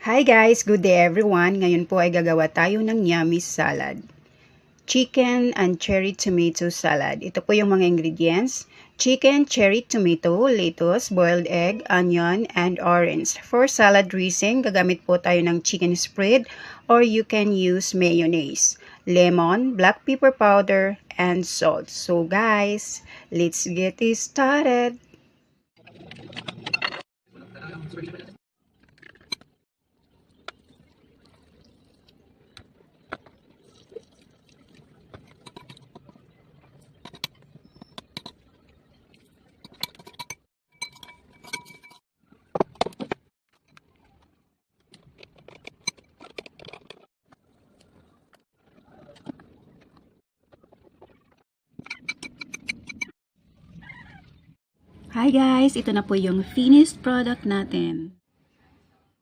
Hi guys! Good day everyone! Ngayon po ay gagawa tayo ng yummy salad. Chicken and cherry tomato salad. Ito po yung mga ingredients. Chicken, cherry tomato, lettuce, boiled egg, onion, and orange. For salad dressing, gagamit po tayo ng chicken spread or you can use mayonnaise, lemon, black pepper powder, and salt. So guys, let's get it started! Hi guys! Ito na po yung finished product natin.